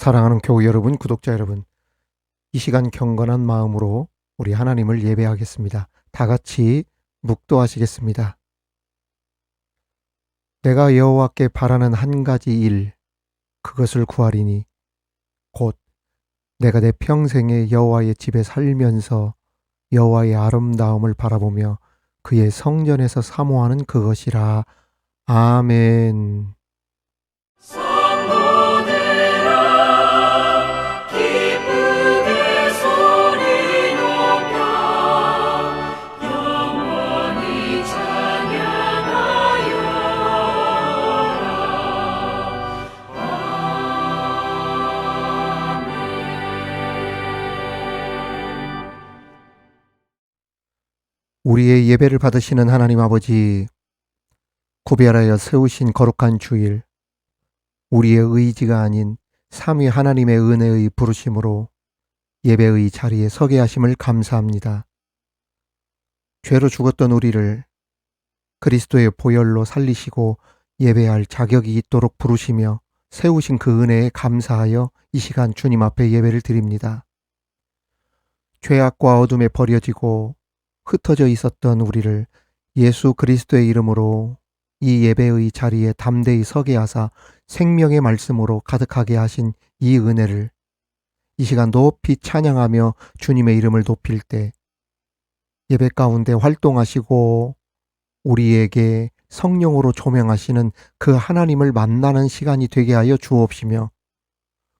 사랑하는 교우 여러분, 구독자 여러분, 이 시간 경건한 마음으로 우리 하나님을 예배하겠습니다. 다 같이 묵도하시겠습니다. 내가 여호와께 바라는 한 가지 일, 그것을 구하리니 곧 내가 내 평생에 여호와의 집에 살면서 여호와의 아름다움을 바라보며 그의 성전에서 사모하는 그것이라. 아멘. 우리의 예배를 받으시는 하나님 아버지, 구별하여 세우신 거룩한 주일, 우리의 의지가 아닌 삼위 하나님의 은혜의 부르심으로 예배의 자리에 서게 하심을 감사합니다. 죄로 죽었던 우리를 그리스도의 보혈로 살리시고 예배할 자격이 있도록 부르시며 세우신 그 은혜에 감사하여 이 시간 주님 앞에 예배를 드립니다. 죄악과 어둠에 버려지고 흩어져 있었던 우리를 예수 그리스도의 이름으로 이 예배의 자리에 담대히 서게 하사 생명의 말씀으로 가득하게 하신 이 은혜를 이 시간 높이 찬양하며 주님의 이름을 높일 때 예배 가운데 활동하시고 우리에게 성령으로 조명하시는 그 하나님을 만나는 시간이 되게 하여 주옵시며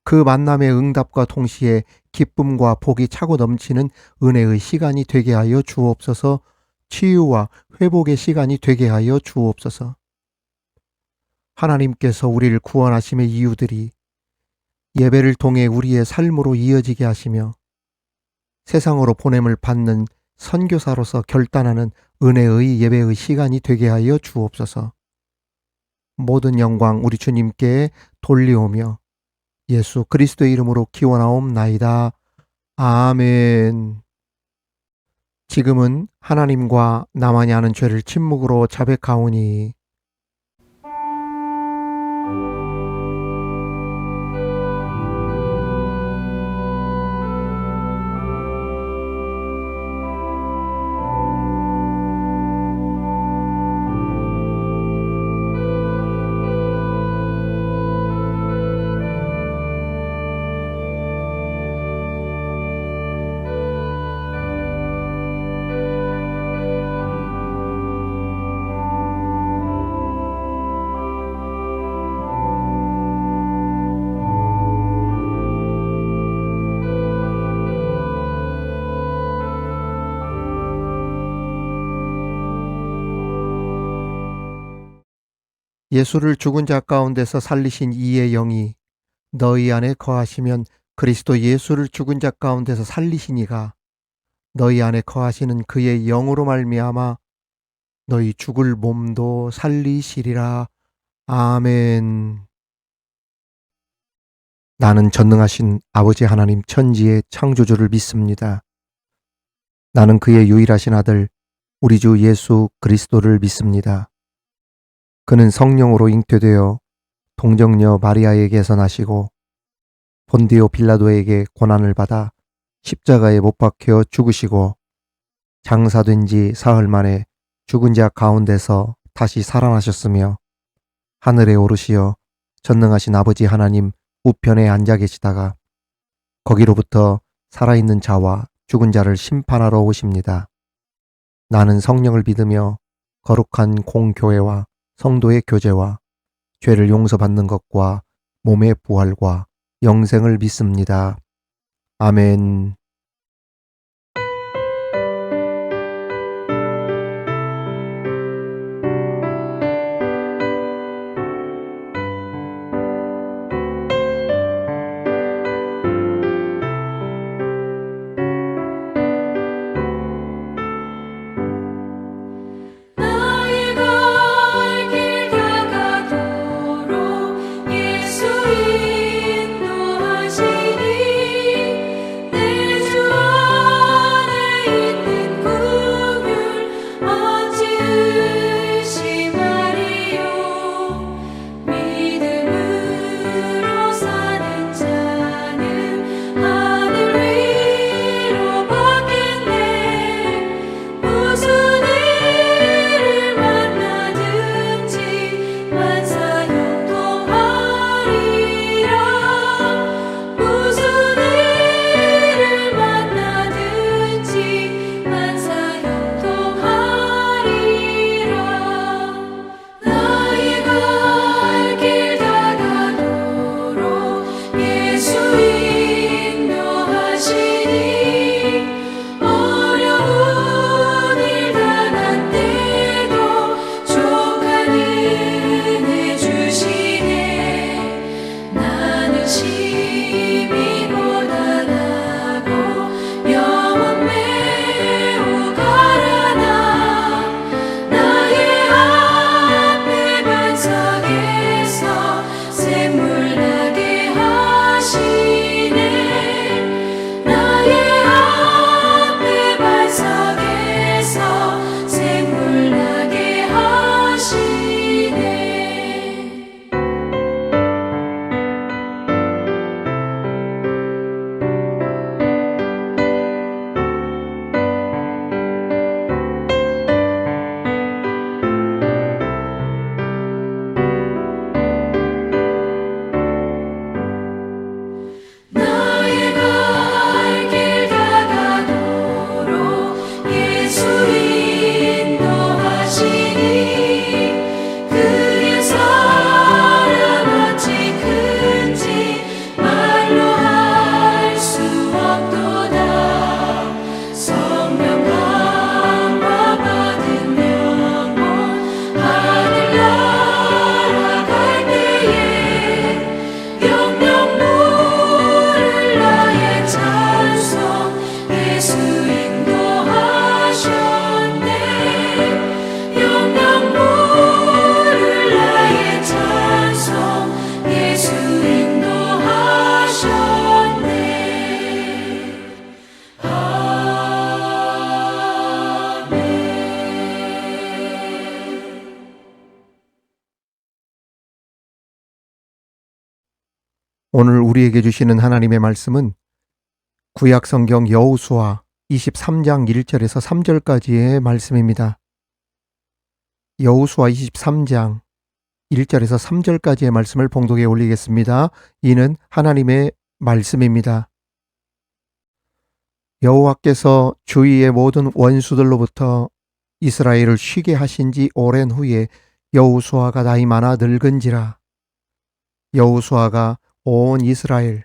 그 만남의 응답과 동시에 기쁨과 복이 차고 넘치는 은혜의 시간이 되게 하여 주옵소서. 치유와 회복의 시간이 되게 하여 주옵소서. 하나님께서 우리를 구원하심의 이유들이 예배를 통해 우리의 삶으로 이어지게 하시며 세상으로 보냄을 받는 선교사로서 결단하는 은혜의 예배의 시간이 되게 하여 주옵소서. 모든 영광 우리 주님께 돌리오며 예수 그리스도의 이름으로 기원하옵나이다. 아멘. 지금은 하나님과 나만이 아는 죄를 침묵으로 자백하오니 예수를 죽은 자 가운데서 살리신 이의 영이 너희 안에 거하시면 그리스도 예수를 죽은 자 가운데서 살리신 이가 너희 안에 거하시는 그의 영으로 말미암아 너희 죽을 몸도 살리시리라. 아멘. 나는 전능하신 아버지 하나님 천지의 창조주를 믿습니다. 나는 그의 유일하신 아들 우리 주 예수 그리스도를 믿습니다. 그는 성령으로 잉태되어 동정녀 마리아에게서 나시고 본디오 빌라도에게 고난을 받아 십자가에 못 박혀 죽으시고 장사된 지 사흘 만에 죽은 자 가운데서 다시 살아나셨으며 하늘에 오르시어 전능하신 아버지 하나님 우편에 앉아 계시다가 거기로부터 살아있는 자와 죽은 자를 심판하러 오십니다. 나는 성령을 믿으며 거룩한 공교회와 성도의 교제와 죄를 용서받는 것과 몸의 부활과 영생을 믿습니다. 아멘. 예수 인도하시니 내 오늘 우리에게 주시는 하나님의 말씀은 구약성경 여호수아 23장 1절에서 3절까지의 말씀입니다. 여호수아 23장 1절에서 3절까지의 말씀을 봉독에 올리겠습니다. 이는 하나님의 말씀입니다. 여호와께서 주위의 모든 원수들로부터 이스라엘을 쉬게 하신 지 오랜 후에 여호수아가 나이 많아 늙은지라. 여호수아가 온 이스라엘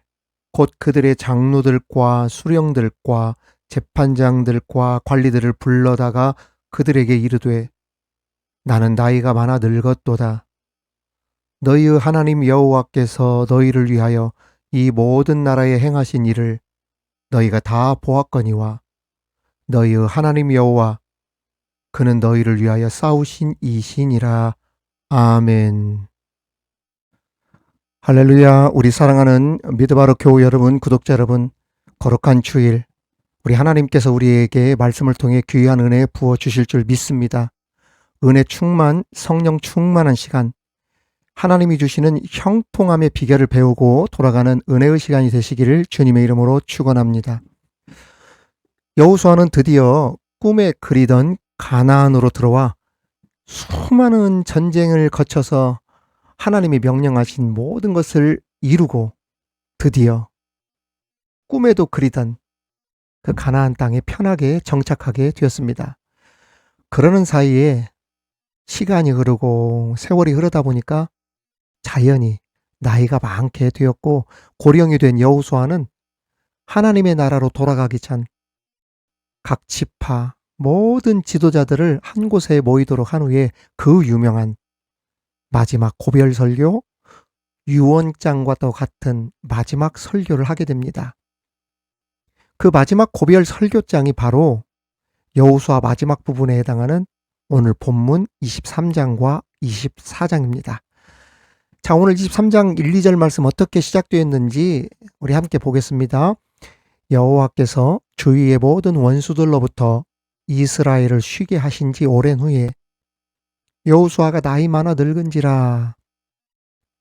곧 그들의 장로들과 수령들과 재판장들과 관리들을 불러다가 그들에게 이르되 나는 나이가 많아 늙었도다. 너희의 하나님 여호와께서 너희를 위하여 이 모든 나라에 행하신 일을 너희가 다 보았거니와 너희의 하나님 여호와 그는 너희를 위하여 싸우신 이시니라. 아멘. 할렐루야. 우리 사랑하는 미드바로 교우 여러분, 구독자 여러분, 거룩한 주일 우리 하나님께서 우리에게 말씀을 통해 귀한 은혜 부어주실 줄 믿습니다. 은혜 충만, 성령 충만한 시간, 하나님이 주시는 형통함의 비결을 배우고 돌아가는 은혜의 시간이 되시기를 주님의 이름으로 축원합니다. 여호수아는 드디어 꿈에 그리던 가나안으로 들어와 수많은 전쟁을 거쳐서 하나님이 명령하신 모든 것을 이루고 드디어 꿈에도 그리던 그 가나안 땅에 편하게 정착하게 되었습니다. 그러는 사이에 시간이 흐르고 세월이 흐르다 보니까 자연히 나이가 많게 되었고 고령이 된 여호수아는 하나님의 나라로 돌아가기 전 각 지파 모든 지도자들을 한 곳에 모이도록 한 후에 그 유명한 마지막 고별 설교, 유언장과도 같은 마지막 설교를 하게 됩니다. 그 마지막 고별 설교장이 바로 여호수아 마지막 부분에 해당하는 오늘 본문 23장과 24장입니다. 자, 오늘 23장 1, 2절 말씀 어떻게 시작되었는지 우리 함께 보겠습니다. 여호와께서 주위의 모든 원수들로부터 이스라엘을 쉬게 하신 지 오랜 후에 여호수아가 나이 많아 늙은지라.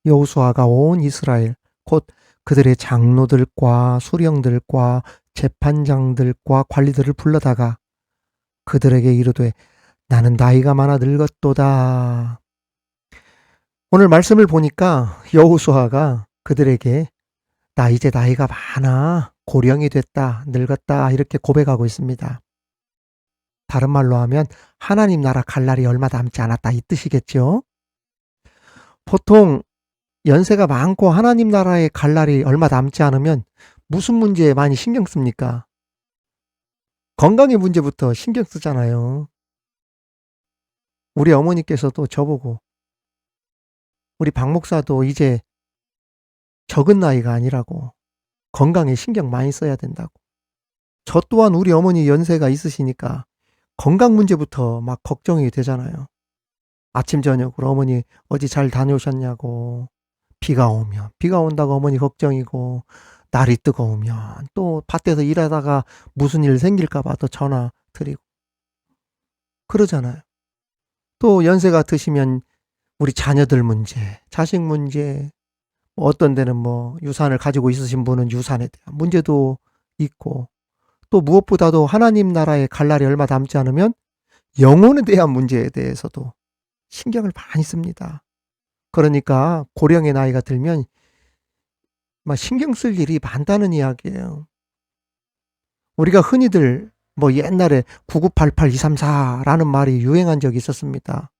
여호수아가 온 이스라엘 곧 그들의 장로들과 수령들과 재판장들과 관리들을 불러다가 그들에게 이르되 나는 나이가 많아 늙었도다. 오늘 말씀을 보니까 여호수아가 그들에게 나 이제 나이가 많아, 고령이 됐다, 늙었다 이렇게 고백하고 있습니다. 다른 말로 하면 하나님 나라 갈 날이 얼마 남지 않았다 이 뜻이겠죠. 보통 연세가 많고 하나님 나라에 갈 날이 얼마 남지 않으면 무슨 문제에 많이 신경 씁니까? 건강의 문제부터 신경 쓰잖아요. 우리 어머니께서도 저보고 우리 박 목사도 이제 적은 나이가 아니라고 건강에 신경 많이 써야 된다고. 저 또한 우리 어머니 연세가 있으시니까 건강 문제부터 막 걱정이 되잖아요. 아침 저녁으로 어머니 어디 잘 다녀오셨냐고, 비가 온다고 어머니 걱정이고, 날이 뜨거우면 또 밭에서 일하다가 무슨 일 생길까 봐 또 전화 드리고 그러잖아요. 또 연세가 드시면 우리 자녀들 문제, 자식 문제, 어떤 데는 뭐 유산을 가지고 있으신 분은 유산에 대한 문제도 있고, 또 무엇보다도 하나님 나라에 갈 날이 얼마 남지 않으면 영혼에 대한 문제에 대해서도 신경을 많이 씁니다. 그러니까 고령의 나이가 들면 막 신경 쓸 일이 많다는 이야기예요. 우리가 흔히들 뭐 옛날에 9988-234라는 말이 유행한 적이 있었습니다.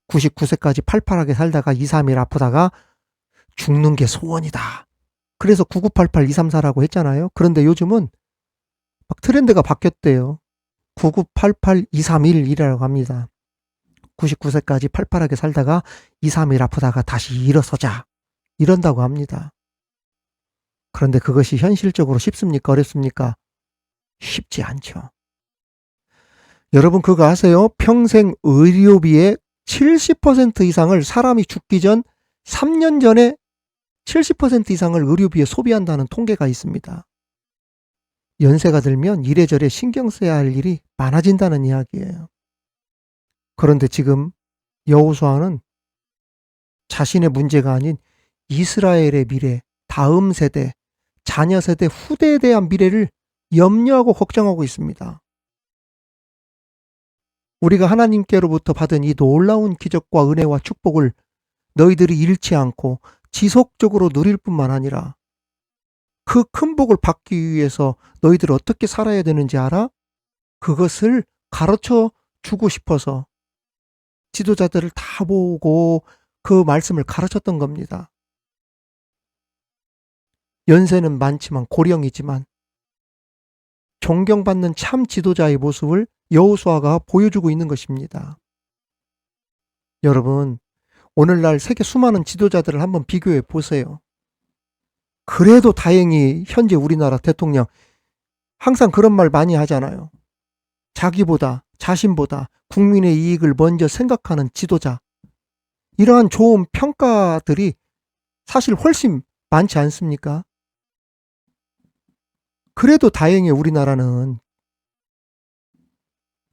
99세까지 팔팔하게 살다가 2, 3일 아프다가 죽는 게 소원이다. 그래서 9988-234라고 했잖아요. 그런데 요즘은 막 트렌드가 바뀌었대요. 9988-231이라고 합니다. 99세까지 팔팔하게 살다가 2, 3일 아프다가 다시 일어서자. 이런다고 합니다. 그런데 그것이 현실적으로 쉽습니까? 어렵습니까? 쉽지 않죠. 여러분 그거 아세요? 평생 의료비의 70% 이상을 사람이 죽기 전 3년 전에 70% 이상을 의료비에 소비한다는 통계가 있습니다. 연세가 들면 이래저래 신경 써야 할 일이 많아진다는 이야기예요. 그런데 지금 여호수아는 자신의 문제가 아닌 이스라엘의 미래, 다음 세대, 자녀 세대, 후대에 대한 미래를 염려하고 걱정하고 있습니다. 우리가 하나님께로부터 받은 이 놀라운 기적과 은혜와 축복을 너희들이 잃지 않고 지속적으로 누릴 뿐만 아니라 그 큰 복을 받기 위해서 너희들 어떻게 살아야 되는지 알아? 그것을 가르쳐 주고 싶어서 지도자들을 다 보고 그 말씀을 가르쳤던 겁니다. 연세는 많지만 고령이지만 존경받는 참 지도자의 모습을 여호수아가 보여주고 있는 것입니다. 여러분, 오늘날 세계 수많은 지도자들을 한번 비교해 보세요. 그래도 다행히 현재 우리나라 대통령 항상 그런 말 많이 하잖아요. 자기보다, 자신보다 국민의 이익을 먼저 생각하는 지도자. 이러한 좋은 평가들이 사실 훨씬 많지 않습니까? 그래도 다행히 우리나라는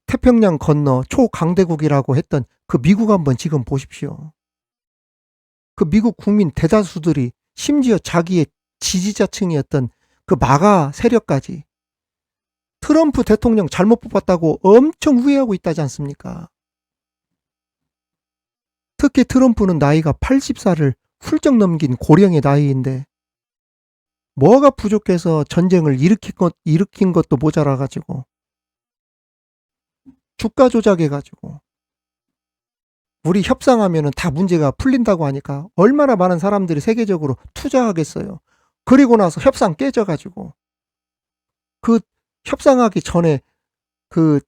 태평양 건너 초강대국이라고 했던 그 미국 한번 지금 보십시오. 그 미국 국민 대다수들이 심지어 자기의 지지자층이었던 그 마가 세력까지 트럼프 대통령 잘못 뽑았다고 엄청 후회하고 있다지 않습니까? 특히 트럼프는 나이가 80살을 훌쩍 넘긴 고령의 나이인데 뭐가 부족해서 전쟁을 일으킨 것도 모자라가지고 주가 조작해가지고 우리 협상하면은 다 문제가 풀린다고 하니까 얼마나 많은 사람들이 세계적으로 투자하겠어요. 그리고 나서 협상 깨져가지고 그 협상하기 전에 그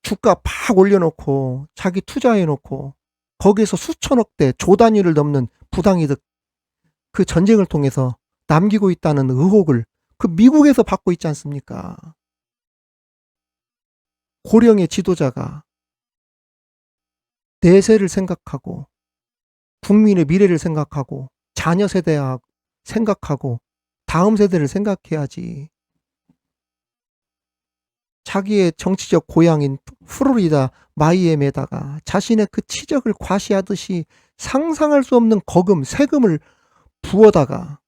주가 팍 올려놓고 자기 투자해놓고 거기에서 수천억대 조 단위를 넘는 부당이득 그 전쟁을 통해서 남기고 있다는 의혹을 그 미국에서 받고 있지 않습니까? 고령의 지도자가 내세를 생각하고 국민의 미래를 생각하고 자녀 세대 생각하고 다음 세대를 생각해야지. 자기의 정치적 고향인 플로리다 마이애미에다가 자신의 그 치적을 과시하듯이 상상할 수 없는 거금, 세금을 부어다가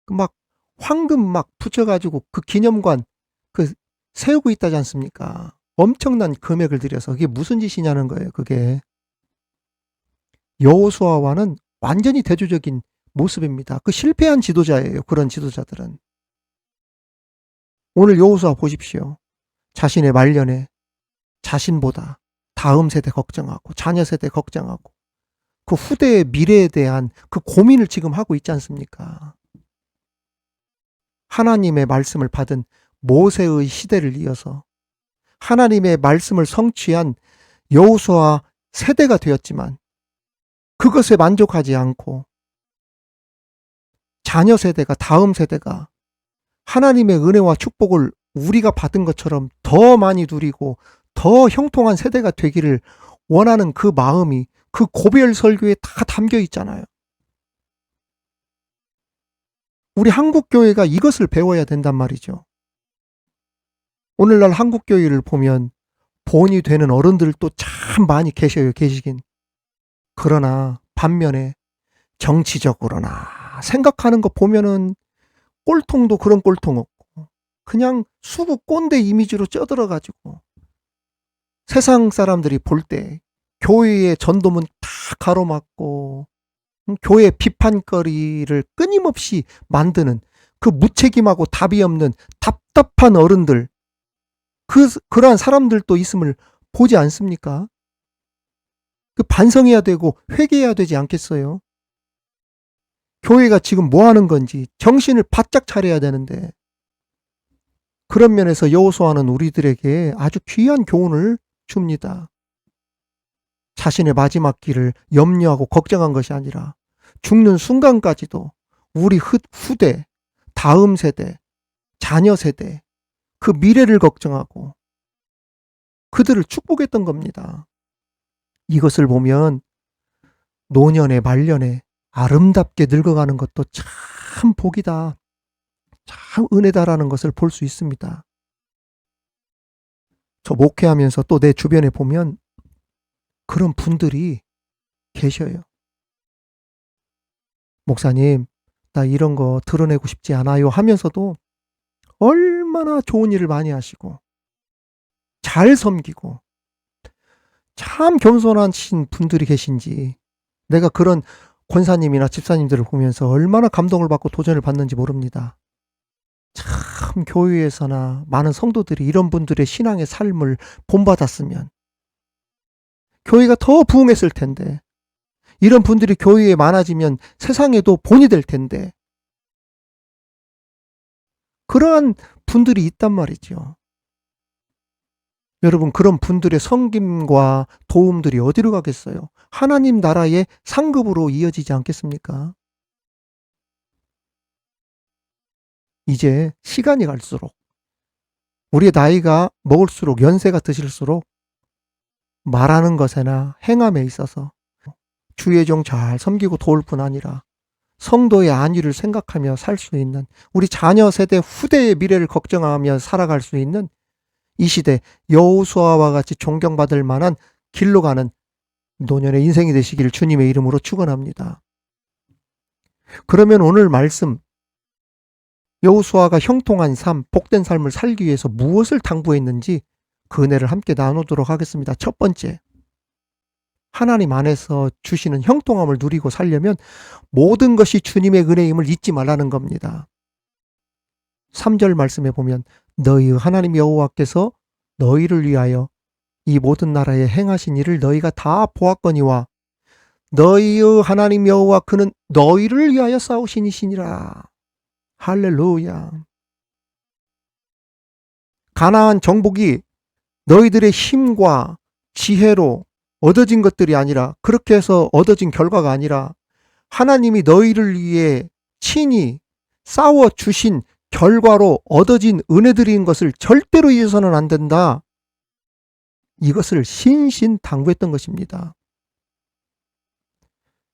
막 황금 막 붙여가지고 그 기념관 그 세우고 있다지 않습니까? 엄청난 금액을 들여서 그게 무슨 짓이냐는 거예요. 그게 여호수아와는 완전히 대조적인 모습입니다. 그 실패한 지도자예요. 그런 지도자들은. 오늘 여호수아 보십시오. 자신의 말년에 자신보다 다음 세대 걱정하고 자녀 세대 걱정하고 그 후대의 미래에 대한 그 고민을 지금 하고 있지 않습니까? 하나님의 말씀을 받은 모세의 시대를 이어서 하나님의 말씀을 성취한 여호수아 세대가 되었지만 그것에 만족하지 않고 자녀 세대가 다음 세대가 하나님의 은혜와 축복을 우리가 받은 것처럼 더 많이 누리고 더 형통한 세대가 되기를 원하는 그 마음이 그 고별 설교에 다 담겨 있잖아요. 우리 한국교회가 이것을 배워야 된단 말이죠. 오늘날 한국교회를 보면 본이 되는 어른들도 참 많이 계시긴. 그러나 반면에 정치적으로나 생각하는 거 보면은 꼴통도 그런 꼴통 없고 그냥 수구 꼰대 이미지로 쪄들어가지고 세상 사람들이 볼 때 교회의 전도문 다 가로막고 교회 비판거리를 끊임없이 만드는 그 무책임하고 답이 없는 답답한 어른들 그러한 사람들도 있음을 보지 않습니까? 그 반성해야 되고 회개해야 되지 않겠어요? 교회가 지금 뭐 하는 건지 정신을 바짝 차려야 되는데 그런 면에서 여호수아는 우리들에게 아주 귀한 교훈을 줍니다. 자신의 마지막 길을 염려하고 걱정한 것이 아니라 죽는 순간까지도 우리 후대, 다음 세대, 자녀 세대, 그 미래를 걱정하고 그들을 축복했던 겁니다. 이것을 보면 노년에 말년에 아름답게 늙어가는 것도 참 복이다. 참 은혜다라는 것을 볼 수 있습니다. 저 목회하면서 또 내 주변에 보면 그런 분들이 계셔요. 목사님, 잘났다 이런 거 드러내고 싶지 않아요 하면서도 얼마나 좋은 일을 많이 하시고 잘 섬기고 참 겸손하신 분들이 계신지 내가 그런 권사님이나 집사님들을 보면서 얼마나 감동을 받고 도전을 받는지 모릅니다. 참 교회에서나 많은 성도들이 이런 분들의 신앙의 삶을 본받았으면 교회가 더 부흥했을 텐데, 이런 분들이 교회에 많아지면 세상에도 본이 될 텐데, 그러한 분들이 있단 말이죠. 여러분, 그런 분들의 섬김과 도움들이 어디로 가겠어요? 하나님 나라의 상급으로 이어지지 않겠습니까? 이제 시간이 갈수록, 우리의 나이가 먹을수록, 연세가 드실수록 말하는 것에나 행함에 있어서 주의 종 잘 섬기고 도울 뿐 아니라 성도의 안위를 생각하며 살 수 있는, 우리 자녀 세대 후대의 미래를 걱정하며 살아갈 수 있는 이 시대 여호수아와 같이 존경받을 만한 길로 가는 노년의 인생이 되시기를 주님의 이름으로 축원합니다. 그러면 오늘 말씀, 여호수아가 형통한 삶, 복된 삶을 살기 위해서 무엇을 당부했는지 그 은혜를 함께 나누도록 하겠습니다. 첫 번째, 하나님 안에서 주시는 형통함을 누리고 살려면 모든 것이 주님의 은혜임을 잊지 말라는 겁니다. 3절 말씀에 보면 너희 하나님 여호와께서 너희를 위하여 이 모든 나라에 행하신 일을 너희가 다 보았거니와 너희의 하나님 여호와 그는 너희를 위하여 싸우신 이시니라. 할렐루야. 가나안 정복이 너희들의 힘과 지혜로 얻어진 것들이 아니라, 그렇게 해서 얻어진 결과가 아니라 하나님이 너희를 위해 친히 싸워 주신 결과로 얻어진 은혜들인 것을 절대로 잊어서는 안 된다. 이것을 신신당부했던 것입니다.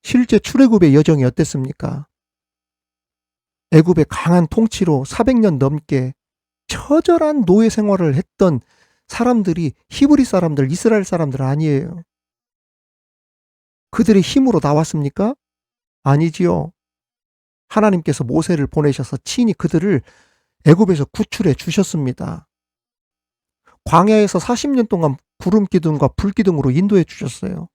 실제 출애굽의 여정이 어땠습니까? 애굽의 강한 통치로 400년 넘게 처절한 노예 생활을 했던 사람들이 히브리 사람들, 이스라엘 사람들 아니에요. 그들의 힘으로 나왔습니까? 아니지요. 하나님께서 모세를 보내셔서 친히 그들을 애굽에서 구출해 주셨습니다. 광야에서 40년 동안 구름 기둥과 불 기둥으로 인도해 주셨어요.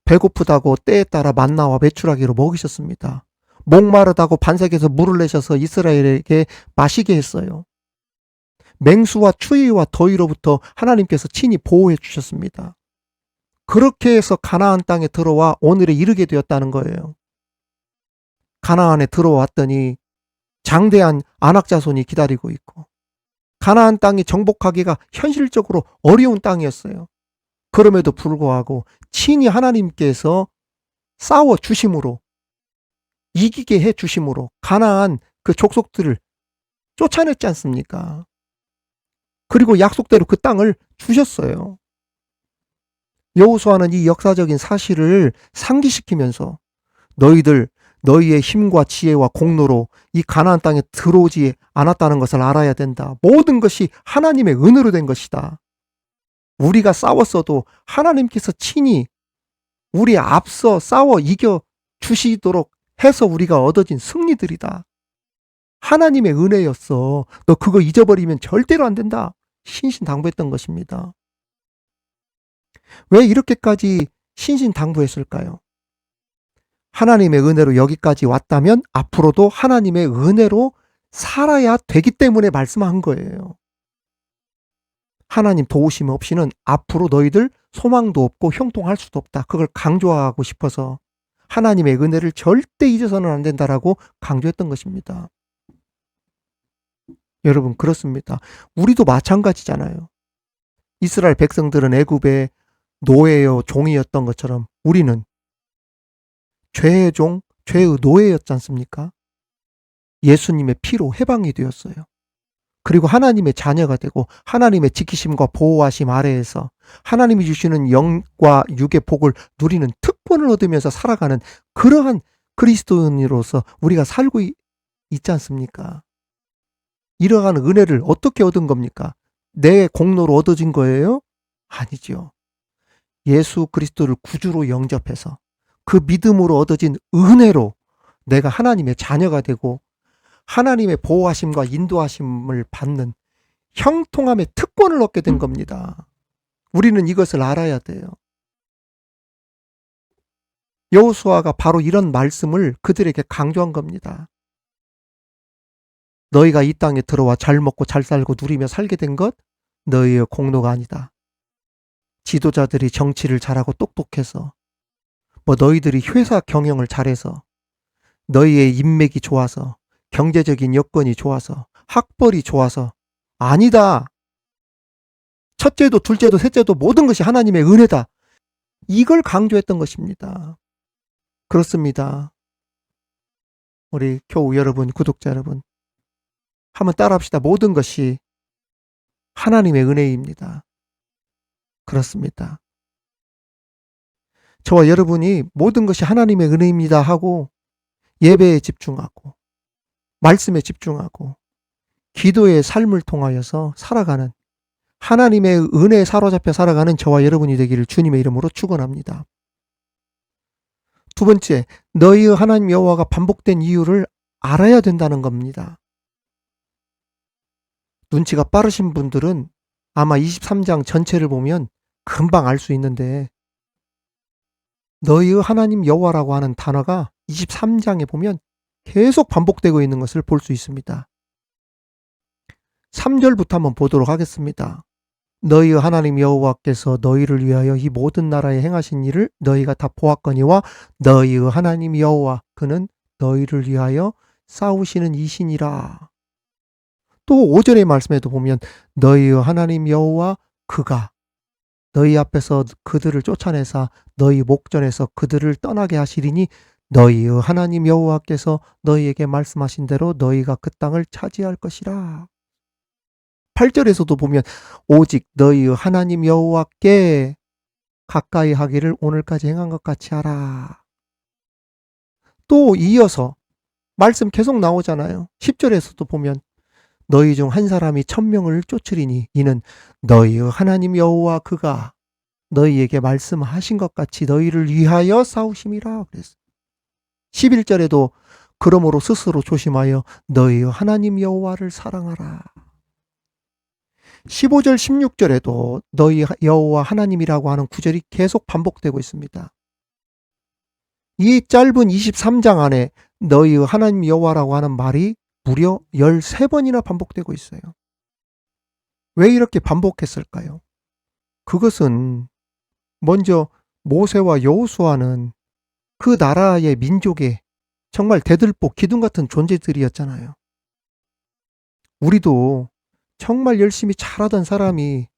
배고프다고 때에 따라 만나와 메추라기로 먹이셨습니다. 목마르다고 반석에서 물을 내셔서 이스라엘에게 마시게 했어요. 맹수와 추위와 더위로부터 하나님께서 친히 보호해 주셨습니다. 그렇게 해서 가나안 땅에 들어와 오늘에 이르게 되었다는 거예요. 가나안에 들어왔더니 장대한 안악 자손이 기다리고 있고, 가나안 땅이 정복하기가 현실적으로 어려운 땅이었어요. 그럼에도 불구하고 친히 하나님께서 싸워 주심으로, 이기게 해 주심으로 가나안 그 족속들을 쫓아냈지 않습니까? 그리고 약속대로 그 땅을 주셨어요. 여호수아는 이 역사적인 사실을 상기시키면서 너희의 힘과 지혜와 공로로 이 가나안 땅에 들어오지 않았다는 것을 알아야 된다. 모든 것이 하나님의 은혜로 된 것이다. 우리가 싸웠어도 하나님께서 친히 우리 앞서 싸워 이겨 주시도록 해서 우리가 얻어진 승리들이다. 하나님의 은혜였어. 너 그거 잊어버리면 절대로 안 된다. 신신당부했던 것입니다. 왜 이렇게까지 신신당부했을까요? 하나님의 은혜로 여기까지 왔다면 앞으로도 하나님의 은혜로 살아야 되기 때문에 말씀한 거예요. 하나님 도우심 없이는 앞으로 너희들 소망도 없고 형통할 수도 없다. 그걸 강조하고 싶어서 하나님의 은혜를 절대 잊어서는 안 된다라고 강조했던 것입니다. 여러분, 그렇습니다. 우리도 마찬가지잖아요. 이스라엘 백성들은 애굽의 노예요 종이었던 것처럼 우리는 죄의 종, 죄의 노예였지 않습니까? 예수님의 피로 해방이 되었어요. 그리고 하나님의 자녀가 되고 하나님의 지키심과 보호하심 아래에서 하나님이 주시는 영과 육의 복을 누리는 특권을 얻으면서 살아가는 그러한 그리스도인으로서 우리가 살고 있지 않습니까? 이러한 은혜를 어떻게 얻은 겁니까? 내 공로로 얻어진 거예요? 아니죠. 예수 그리스도를 구주로 영접해서 그 믿음으로 얻어진 은혜로 내가 하나님의 자녀가 되고 하나님의 보호하심과 인도하심을 받는 형통함의 특권을 얻게 된 겁니다. 우리는 이것을 알아야 돼요. 여호수아가 바로 이런 말씀을 그들에게 강조한 겁니다. 너희가 이 땅에 들어와 잘 먹고 잘 살고 누리며 살게 된 것 너희의 공로가 아니다. 지도자들이 정치를 잘하고 똑똑해서 너희들이 회사 경영을 잘해서 너희의 인맥이 좋아서 경제적인 여건이 좋아서 학벌이 좋아서 아니다. 첫째도 둘째도 셋째도 모든 것이 하나님의 은혜다. 이걸 강조했던 것입니다. 그렇습니다. 우리 교우 여러분, 구독자 여러분, 한번 따라합시다. 모든 것이 하나님의 은혜입니다. 그렇습니다. 저와 여러분이 모든 것이 하나님의 은혜입니다 하고 예배에 집중하고 말씀에 집중하고 기도의 삶을 통하여서 살아가는 하나님의 은혜에 사로잡혀 살아가는 저와 여러분이 되기를 주님의 이름으로 축원합니다. 두 번째, 너희의 하나님 여호와가 반복된 이유를 알아야 된다는 겁니다. 눈치가 빠르신 분들은 아마 23장 전체를 보면 금방 알 수 있는데 너희의 하나님 여호와라고 하는 단어가 23장에 보면 계속 반복되고 있는 것을 볼 수 있습니다. 3절부터 한번 보도록 하겠습니다. 너희의 하나님 여호와께서 너희를 위하여 이 모든 나라에 행하신 일을 너희가 다 보았거니와 너희의 하나님 여호와 그는 너희를 위하여 싸우시는 이시니라. 또 5절의 말씀에도 보면 너희의 하나님 여호와 그가 너희 앞에서 그들을 쫓아내사 너희 목전에서 그들을 떠나게 하시리니 너희의 하나님 여호와께서 너희에게 말씀하신 대로 너희가 그 땅을 차지할 것이라. 8절에서도 보면 오직 너희의 하나님 여호와께 가까이 하기를 오늘까지 행한 것 같이 하라. 또 이어서 말씀 계속 나오잖아요. 10절에서도 보면 너희 중 한 사람이 1000명을 쫓으리니 이는 너희의 하나님 여호와 그가 너희에게 말씀하신 것 같이 너희를 위하여 싸우심이라 그랬어요. 11절에도 그러므로 스스로 조심하여 너희의 하나님 여호와를 사랑하라. 15절 16절에도 너희 여호와 하나님이라고 하는 구절이 계속 반복되고 있습니다. 이 짧은 23장 안에 너희의 하나님 여호와라고 하는 말이 무려 13번이나 반복되고 있어요. 왜 이렇게 반복했을까요? 그것은 먼저 모세와 여호수아는 그 나라의 민족의 정말 대들보 기둥 같은 존재들이었잖아요. 우리도 정말 열심히 잘하던 사람이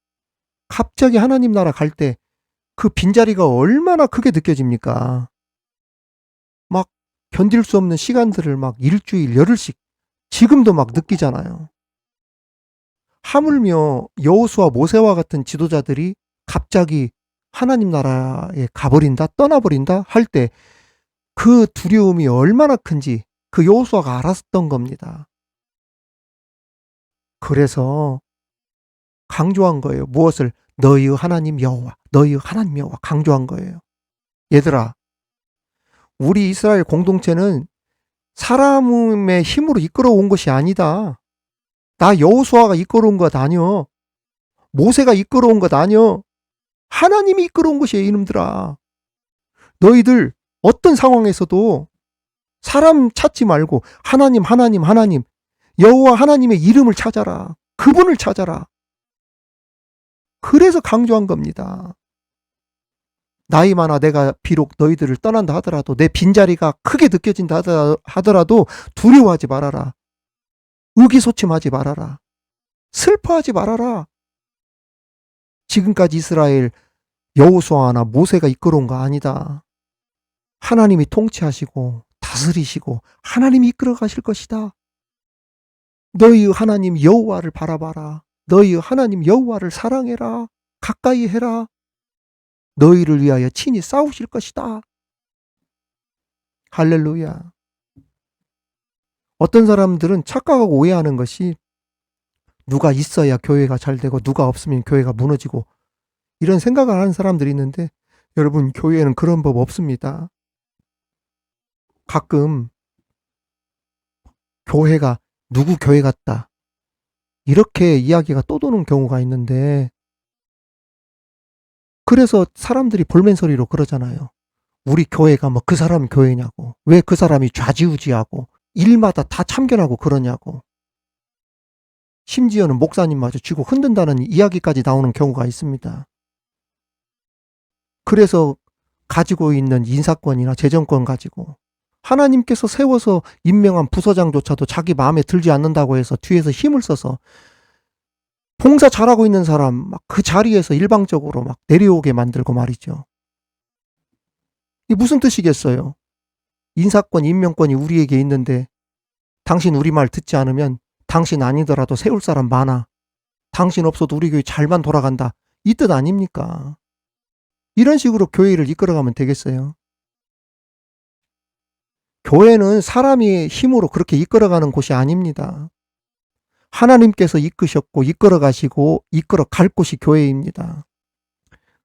갑자기 하나님 나라 갈 때 그 빈자리가 얼마나 크게 느껴집니까? 막 견딜 수 없는 시간들을 막 일주일, 열흘씩 지금도 막 느끼잖아요. 하물며 여호수아, 모세와 같은 지도자들이 갑자기 하나님 나라에 가버린다, 떠나버린다 할 때 그 두려움이 얼마나 큰지 그 여호수아가 알았던 겁니다. 그래서 강조한 거예요. 무엇을? 너희의 하나님 여호와, 너희의 하나님 여호와 강조한 거예요. 얘들아, 우리 이스라엘 공동체는 사람의 힘으로 이끌어온 것이 아니다. 나 여호수아가 이끌어온 것 아니여. 모세가 이끌어온 것 아니여. 하나님이 이끌어온 것이에요, 이놈들아. 너희들 어떤 상황에서도 사람 찾지 말고 하나님, 하나님, 하나님, 여호와 하나님의 이름을 찾아라. 그분을 찾아라. 그래서 강조한 겁니다. 나이 많아 내가 비록 너희들을 떠난다 하더라도 내 빈자리가 크게 느껴진다 하더라도 두려워하지 말아라. 의기소침하지 말아라. 슬퍼하지 말아라. 지금까지 이스라엘 여호수아나 모세가 이끌어온 거 아니다. 하나님이 통치하시고 다스리시고 하나님이 이끌어 가실 것이다. 너희의 하나님 여호와를 바라봐라. 너희의 하나님 여호와를 사랑해라. 가까이 해라. 너희를 위하여 친히 싸우실 것이다. 할렐루야. 어떤 사람들은 착각하고 오해하는 것이 누가 있어야 교회가 잘 되고 누가 없으면 교회가 무너지고 이런 생각을 하는 사람들이 있는데 여러분, 교회에는 그런 법 없습니다. 가끔 교회가 누구 교회 같다. 이렇게 이야기가 떠도는 경우가 있는데, 그래서 사람들이 볼멘소리로 그러잖아요. 우리 교회가 뭐 그 사람 교회냐고. 왜 그 사람이 좌지우지하고 일마다 다 참견하고 그러냐고. 심지어는 목사님마저 쥐고 흔든다는 이야기까지 나오는 경우가 있습니다. 그래서 가지고 있는 인사권이나 재정권 가지고 하나님께서 세워서 임명한 부서장조차도 자기 마음에 들지 않는다고 해서 뒤에서 힘을 써서 봉사 잘하고 있는 사람 막 그 자리에서 일방적으로 막 내려오게 만들고 말이죠. 이게 무슨 뜻이겠어요? 인사권, 임명권이 우리에게 있는데 당신 우리 말 듣지 않으면 당신 아니더라도 세울 사람 많아. 당신 없어도 우리 교회 잘만 돌아간다. 이 뜻 아닙니까? 이런 식으로 교회를 이끌어가면 되겠어요? 교회는 사람의 힘으로 그렇게 이끌어가는 곳이 아닙니다. 하나님께서 이끄셨고 이끌어 가시고 이끌어 갈 곳이 교회입니다.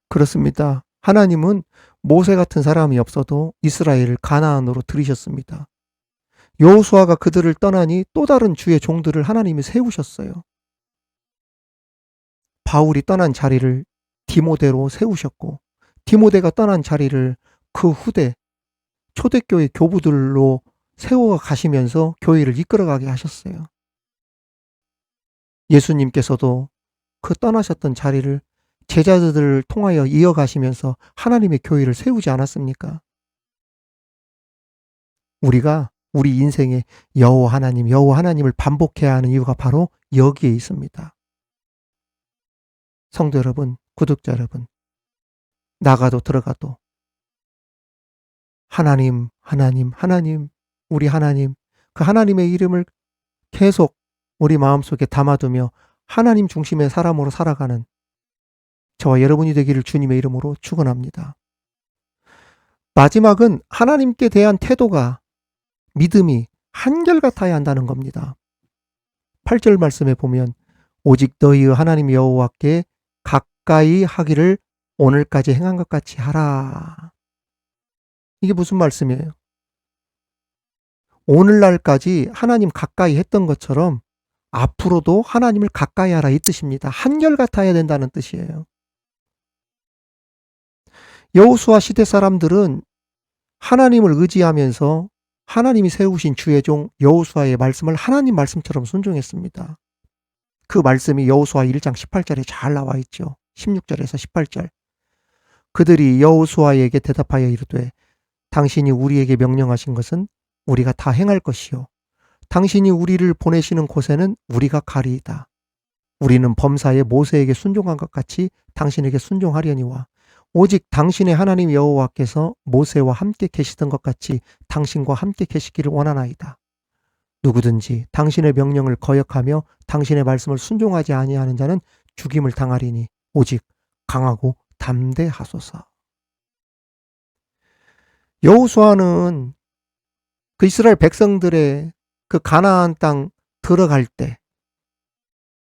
그렇습니다. 하나님은 모세 같은 사람이 없어도 이스라엘을 가나안으로 들이셨습니다. 여호수아가 그들을 떠나니 또 다른 주의 종들을 하나님이 세우셨어요. 바울이 떠난 자리를 디모데로 세우셨고, 디모데가 떠난 자리를 그 후대 초대교회 교부들로 세워 가시면서 교회를 이끌어가게 하셨어요. 예수님께서도 그 떠나셨던 자리를 제자들을 통하여 이어가시면서 하나님의 교회를 세우지 않았습니까? 우리가 우리 인생에 여호와 하나님을 반복해야 하는 이유가 바로 여기에 있습니다. 성도 여러분, 구독자 여러분, 나가도 들어가도 하나님, 우리 하나님, 그 하나님의 이름을 계속 우리 마음속에 담아두며 하나님 중심의 사람으로 살아가는 저와 여러분이 되기를 주님의 이름으로 축원합니다. 마지막은 하나님께 대한 태도가, 믿음이 한결같아야 한다는 겁니다. 8절 말씀에 보면 오직 너희의 하나님 여호와께 가까이 하기를 오늘까지 행한 것 같이 하라. 이게 무슨 말씀이에요? 오늘날까지 하나님 가까이 했던 것처럼 앞으로도 하나님을 가까이 하라 이 뜻입니다. 한결같아야 된다는 뜻이에요. 여호수아 시대 사람들은 하나님을 의지하면서 하나님이 세우신 주의 종 여호수아의 말씀을 하나님 말씀처럼 순종했습니다. 그 말씀이 여호수아 1장 18절에 잘 나와 있죠. 16절에서 18절. 그들이 여호수아에게 대답하여 이르되 당신이 우리에게 명령하신 것은 우리가 다 행할 것이요 당신이 우리를 보내시는 곳에는 우리가 가리이다. 우리는 범사에 모세에게 순종한 것 같이 당신에게 순종하려니와 오직 당신의 하나님 여호와께서 모세와 함께 계시던 것 같이 당신과 함께 계시기를 원하나이다. 누구든지 당신의 명령을 거역하며 당신의 말씀을 순종하지 아니하는 자는 죽임을 당하리니 오직 강하고 담대하소서. 여호수아는 그 이스라엘 백성들의 그 가나안 땅 들어갈 때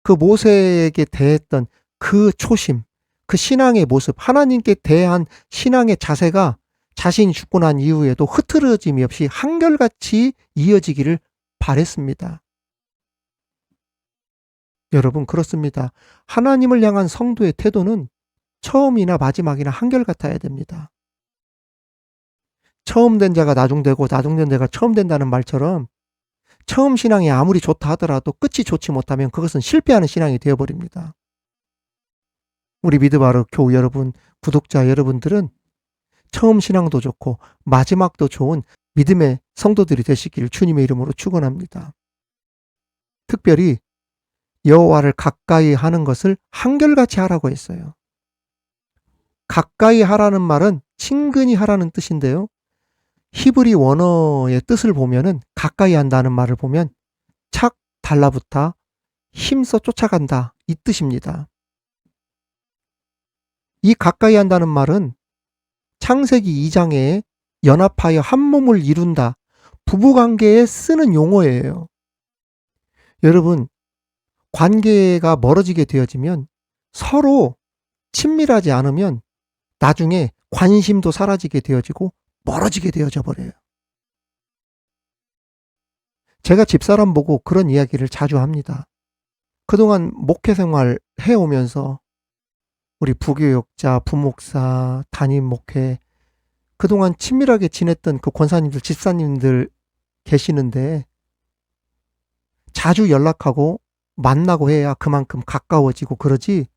그 모세에게 대했던 그 초심, 그 신앙의 모습, 하나님께 대한 신앙의 자세가 자신이 죽고 난 이후에도 흐트러짐이 없이 한결같이 이어지기를 바랬습니다. 여러분, 그렇습니다. 하나님을 향한 성도의 태도는 처음이나 마지막이나 한결같아야 됩니다. 처음 된 자가 나중되고 나중된 자가 처음 된다는 말처럼 처음 신앙이 아무리 좋다 하더라도 끝이 좋지 못하면 그것은 실패하는 신앙이 되어버립니다. 우리 미드바르 교우 여러분, 구독자 여러분들은 처음 신앙도 좋고 마지막도 좋은 믿음의 성도들이 되시길 주님의 이름으로 축원합니다. 특별히 여호와를 가까이 하는 것을 한결같이 하라고 했어요. 가까이 하라는 말은 친근히 하라는 뜻인데요. 히브리 원어의 뜻을 보면은 가까이 한다는 말을 보면 착 달라붙어 힘써 쫓아간다 이 뜻입니다. 이 가까이 한다는 말은 창세기 2장에 연합하여 한 몸을 이룬다 부부관계에 쓰는 용어예요. 여러분, 관계가 멀어지게 되어지면 서로 친밀하지 않으면 나중에 관심도 사라지게 되어지고 멀어지게 되어져 버려요. 제가 집사람 보고 그런 이야기를 자주 합니다. 그동안 목회 생활 해오면서 우리 부교육자, 부목사, 담임 목회 그동안 친밀하게 지냈던 그 권사님들, 집사님들 계시는데 자주 연락하고 만나고 해야 그만큼 가까워지고 그러지,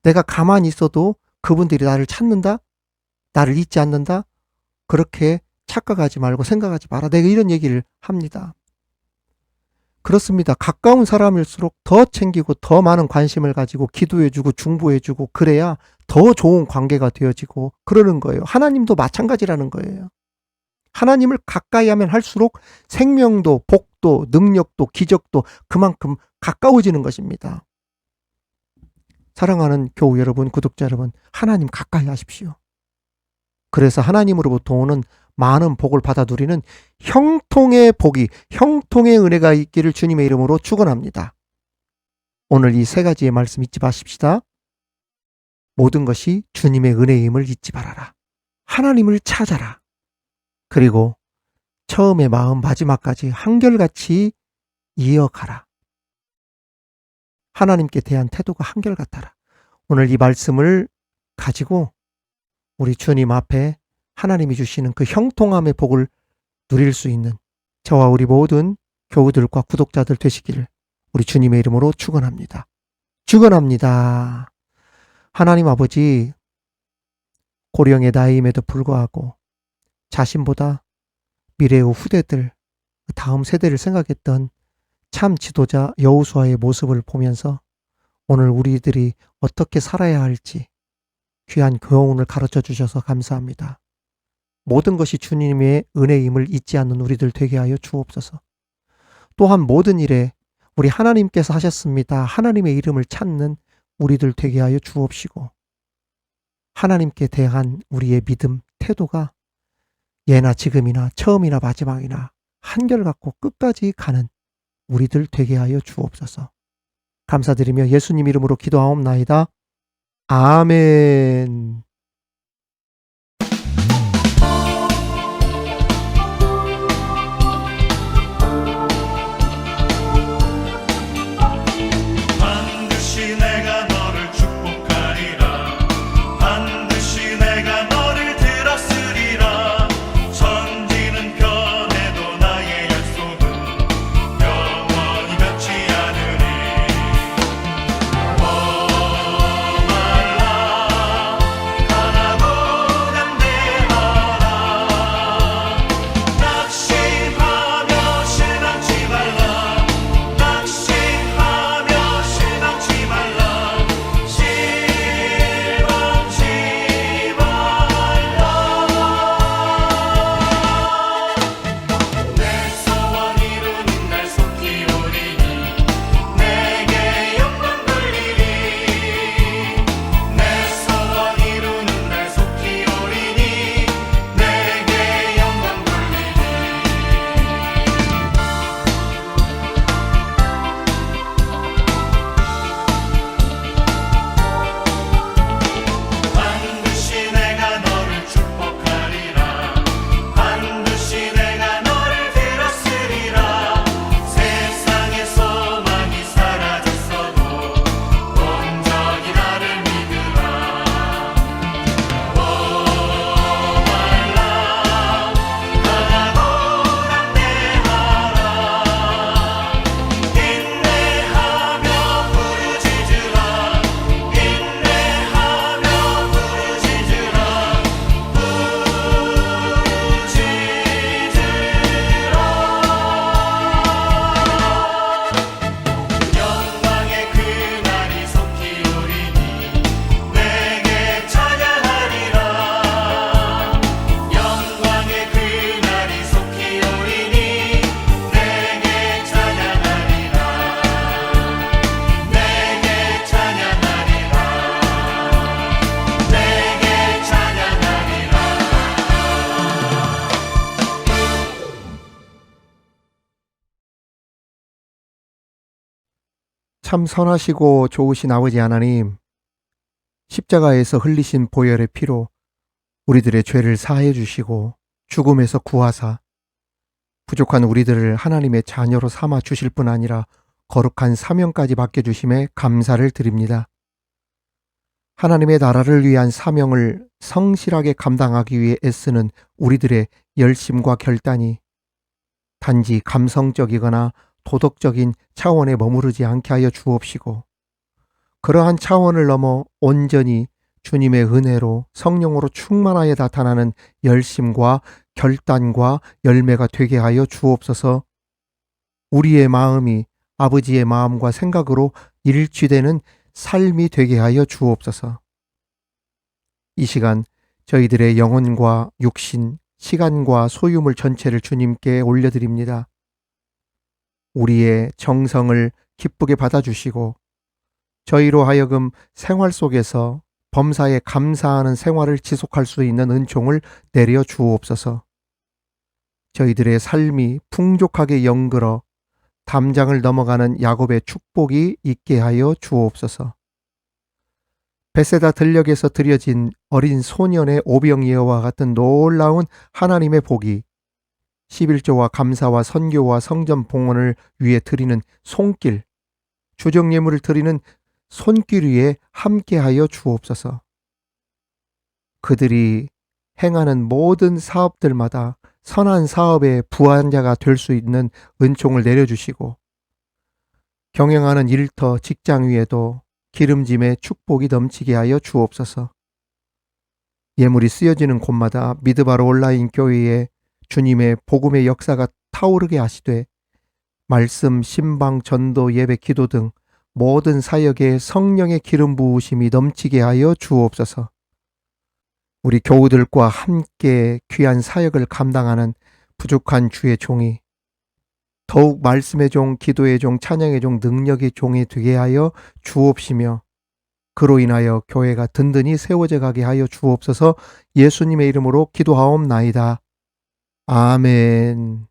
내가 가만히 있어도 그분들이 나를 찾는다? 나를 잊지 않는다? 그렇게 착각하지 말고 생각하지 마라. 내가 이런 얘기를 합니다. 그렇습니다. 가까운 사람일수록 더 챙기고 더 많은 관심을 가지고 기도해주고 중보해주고 그래야 더 좋은 관계가 되어지고 그러는 거예요. 하나님도 마찬가지라는 거예요. 하나님을 가까이 하면 할수록 생명도 복도 능력도 기적도 그만큼 가까워지는 것입니다. 사랑하는 교우 여러분, 구독자 여러분, 하나님 가까이 하십시오. 그래서 하나님으로부터 오는 많은 복을 받아 누리는 형통의 복이, 형통의 은혜가 있기를 주님의 이름으로 축원합니다. 오늘 이 세 가지의 말씀 잊지 마십시다. 모든 것이 주님의 은혜임을 잊지 말아라. 하나님을 찾아라. 그리고 처음의 마음 마지막까지 한결같이 이어가라. 하나님께 대한 태도가 한결같아라. 오늘 이 말씀을 가지고 우리 주님 앞에 하나님이 주시는 그 형통함의 복을 누릴 수 있는 저와 우리 모든 교우들과 구독자들 되시기를 우리 주님의 이름으로 축원합니다. 축원합니다. 하나님 아버지, 고령의 나이임에도 불구하고 자신보다 미래의 후대들, 다음 세대를 생각했던 참 지도자 여호수아의 모습을 보면서 오늘 우리들이 어떻게 살아야 할지 귀한 교훈을 가르쳐 주셔서 감사합니다. 모든 것이 주님의 은혜임을 잊지 않는 우리들 되게 하여 주옵소서. 또한 모든 일에 우리 하나님께서 하셨습니다. 하나님의 이름을 찾는 우리들 되게 하여 주옵시고, 하나님께 대한 우리의 믿음, 태도가 예나 지금이나 처음이나 마지막이나 한결같고 끝까지 가는 우리들 되게 하여 주옵소서. 감사드리며 예수님 이름으로 기도하옵나이다. 아멘. 반드시 내가 너를 축복하리라. 반드시 내가 너를 들었으리라. 천지는 변해도 나의 약속은 영원히 변치 않으리. 말라 가라고 담대하라. 낙심하며 실망치 말라. 낙심하며 실망치 말라. 실망치 말라. 내 소원 이루는 날 속히 오리니 내게 영광 돌리리. 내 소원 이루는 날 속히 오리니 내게 영광 돌리리. 반드시 내가 너를 축복하리라. 반드시 내가 너를 들었으리라. 세상에서 많이 사라졌어도 온전히 나를 믿으라. 말라 가라고 담대하라. 인내하며 부르짖으라. 인내하며 부르짖으라. 영광의 그날이 속히 오리니 내게 찬양하리라. 영광의 그날이 속히 오리니 내게 찬양하리라. 내게 찬양하리라. 내게 찬양하리라. 참 선하시고 좋으신 아버지 하나님, 십자가에서 흘리신 보혈의 피로 우리들의 죄를 사하여 주시고 죽음에서 구하사 부족한 우리들을 하나님의 자녀로 삼아 주실 뿐 아니라 거룩한 사명까지 맡겨주심에 감사를 드립니다. 하나님의 나라를 위한 사명을 성실하게 감당하기 위해 애쓰는 우리들의 열심과 결단이 단지 감성적이거나 도덕적인 차원에 머무르지 않게 하여 주옵시고, 그러한 차원을 넘어 온전히 주님의 은혜로 성령으로 충만하여 나타나는 열심과 결단과 열매가 되게 하여 주옵소서. 우리의 마음이 아버지의 마음과 생각으로 일치되는 삶이 되게 하여 주옵소서. 이 시간 저희들의 영혼과 육신, 시간과 소유물 전체를 주님께 올려드립니다. 우리의 정성을 기쁘게 받아주시고 저희로 하여금 생활 속에서 범사에 감사하는 생활을 지속할 수 있는 은총을 내려 주옵소서. 저희들의 삶이 풍족하게 영글어 담장을 넘어가는 야곱의 축복이 있게 하여 주옵소서. 베세다 들녘에서 드려진 어린 소년의 오병이어와 같은 놀라운 하나님의 복이 11조와 감사와 선교와 성전 봉헌을 위해 드리는 손길, 주정예물을 드리는 손길 위에 함께하여 주옵소서. 그들이 행하는 모든 사업들마다 선한 사업의 부한자가 될 수 있는 은총을 내려주시고, 경영하는 일터, 직장 위에도 기름짐의 축복이 넘치게 하여 주옵소서. 예물이 쓰여지는 곳마다 미드바로 온라인 교회에 주님의 복음의 역사가 타오르게 하시되, 말씀, 신방, 전도, 예배, 기도 등 모든 사역에 성령의 기름 부으심이 넘치게 하여 주옵소서. 우리 교우들과 함께 귀한 사역을 감당하는 부족한 주의 종이 더욱 말씀의 종, 기도의 종, 찬양의 종, 능력의 종이 되게 하여 주옵시며, 그로 인하여 교회가 든든히 세워져 가게 하여 주옵소서. 예수님의 이름으로 기도하옵나이다. 아멘.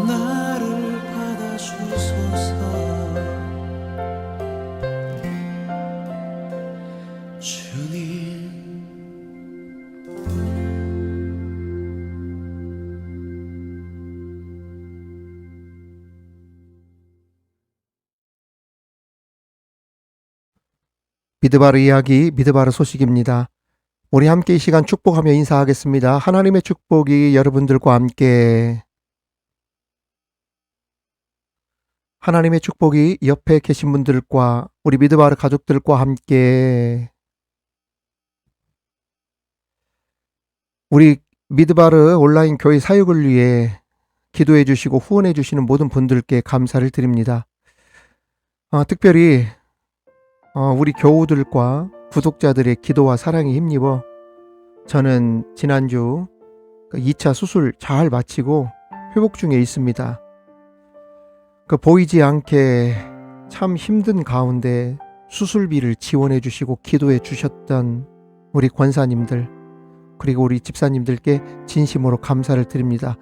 나를 받아주소서. 주님, 미드바르 이야기, 미드바르 소식입니다. 우리 함께 이 시간 축복하며 인사하겠습니다. 하나님의 축복이 여러분들과 함께, 하나님의 축복이 옆에 계신 분들과 우리 미드바르 가족들과 함께, 우리 미드바르 온라인 교회 사역을 위해 기도해 주시고 후원해 주시는 모든 분들께 감사를 드립니다. 특별히 우리 교우들과 구독자들의 기도와 사랑에 힘입어 저는 지난주 2차 수술 잘 마치고 회복 중에 있습니다. 보이지 않게 참 힘든 가운데 수술비를 지원해 주시고 기도해 주셨던 우리 권사님들, 그리고 우리 집사님들께 진심으로 감사를 드립니다.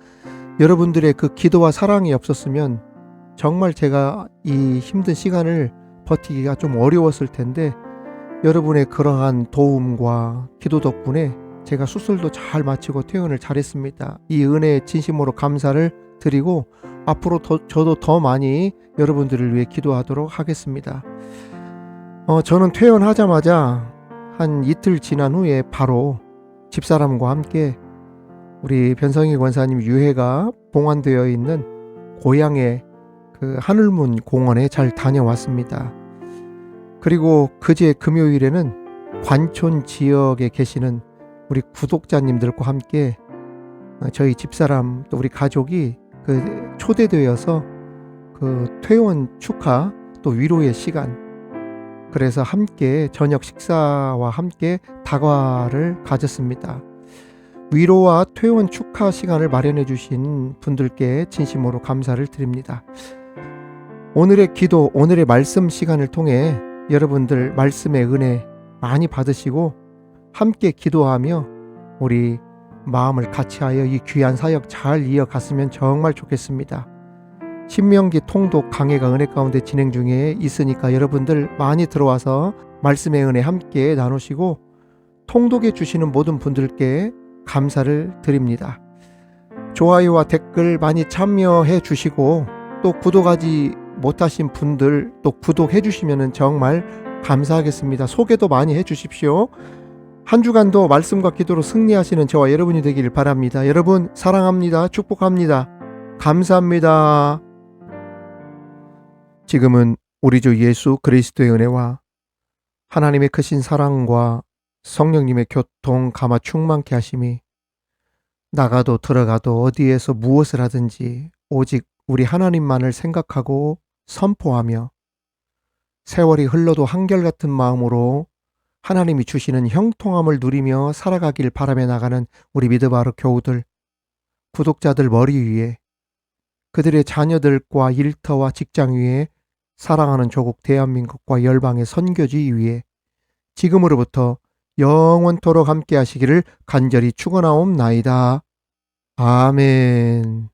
여러분들의 그 기도와 사랑이 없었으면 정말 제가 이 힘든 시간을 버티기가 좀 어려웠을 텐데, 여러분의 그러한 도움과 기도 덕분에 제가 수술도 잘 마치고 퇴원을 잘했습니다. 이 은혜에 진심으로 감사를 드리고 앞으로 저도 더 많이 여러분들을 위해 기도하도록 하겠습니다. 저는 퇴원하자마자 한 이틀 지난 후에 바로 집사람과 함께 우리 변성희 권사님 유해가 봉안되어 있는 고향의 그 하늘문 공원에 잘 다녀왔습니다. 그리고 그제 금요일에는 관촌 지역에 계시는 우리 구독자님들과 함께 저희 집사람 또 우리 가족이 초대되어서 퇴원 축하 또 위로의 시간, 그래서 함께 저녁 식사와 함께 다과를 가졌습니다. 위로와 퇴원 축하 시간을 마련해 주신 분들께 진심으로 감사를 드립니다. 오늘의 기도, 오늘의 말씀 시간을 통해 여러분들 말씀의 은혜 많이 받으시고 함께 기도하며 우리 마음을 같이하여 이 귀한 사역 잘 이어갔으면 정말 좋겠습니다. 신명기 통독 강해가 은혜 가운데 진행 중에 있으니까 여러분들 많이 들어와서 말씀의 은혜 함께 나누시고 통독해 주시는 모든 분들께 감사를 드립니다. 좋아요와 댓글 많이 참여해 주시고 또 구독하지 못하신 분들 또 구독해 주시면 정말 감사하겠습니다. 소개도 많이 해 주십시오. 한 주간도 말씀과 기도로 승리하시는 저와 여러분이 되길 바랍니다. 여러분 사랑합니다. 축복합니다. 감사합니다. 지금은 우리 주 예수 그리스도의 은혜와 하나님의 크신 사랑과 성령님의 교통 감화 충만케 하심이 나가도 들어가도 어디에서 무엇을 하든지 오직 우리 하나님만을 생각하고 선포하며 세월이 흘러도 한결같은 마음으로 하나님이 주시는 형통함을 누리며 살아가길 바라며 나가는 우리 믿음바로 교우들, 구독자들 머리 위에 그들의 자녀들과 일터와 직장 위에 사랑하는 조국 대한민국과 열방의 선교지 위에 지금으로부터 영원토록 함께 하시기를 간절히 축원하옵나이다. 아멘.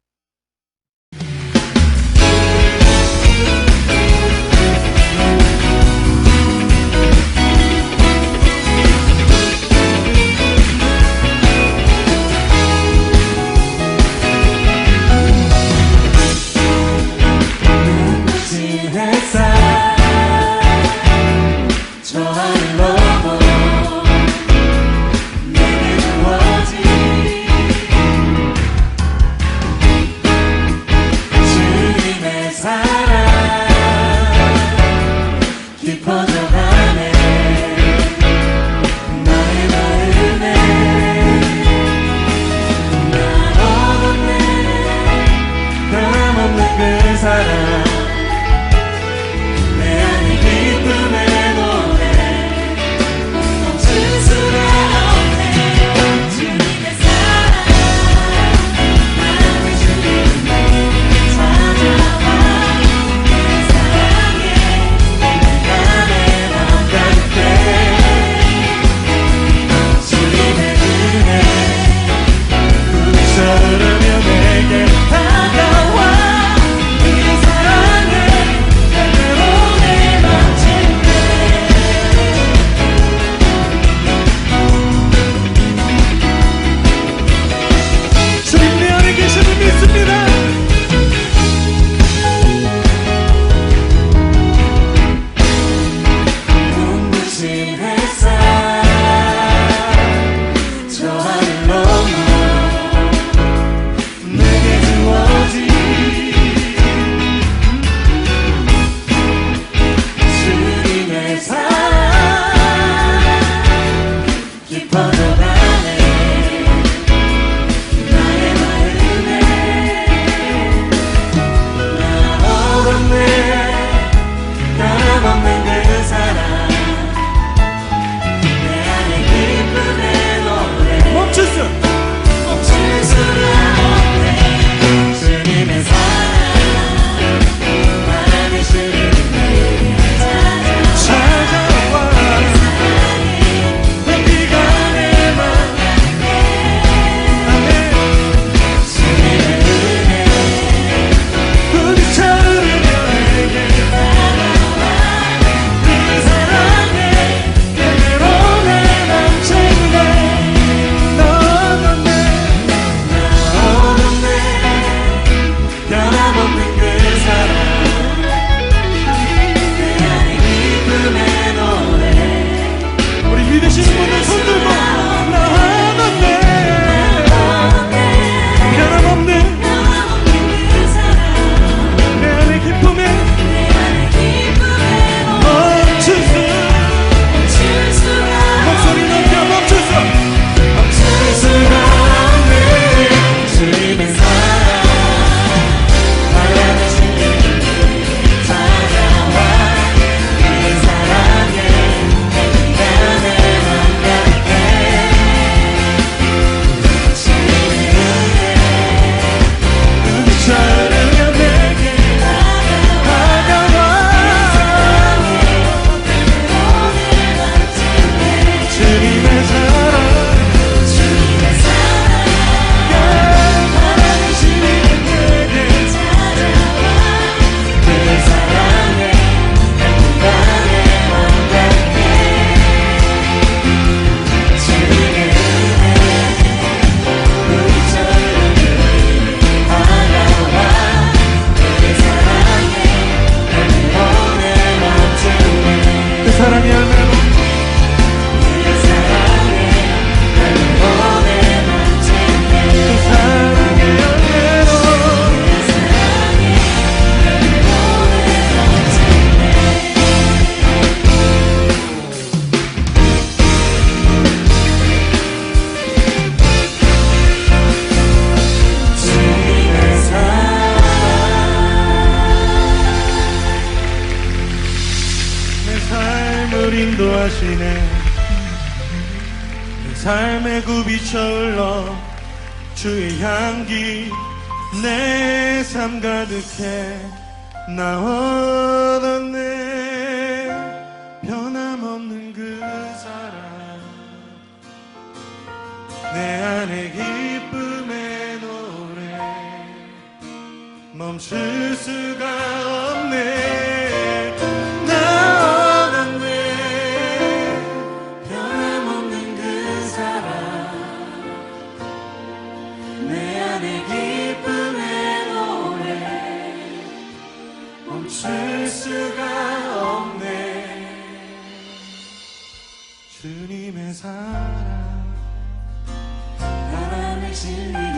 늘 인도하시네 내 삶의 굽이쳐 흘러 주의 향기 내 삶 가득해 나 얻었네 변함없는 그 사랑 내 안에 기쁨의 노래 멈출 수가 없네 나 얻었네 변함없는 그 사랑 내 안에 기쁨의 노래 멈출 수가 없네 주님의 사랑 하나님의 진리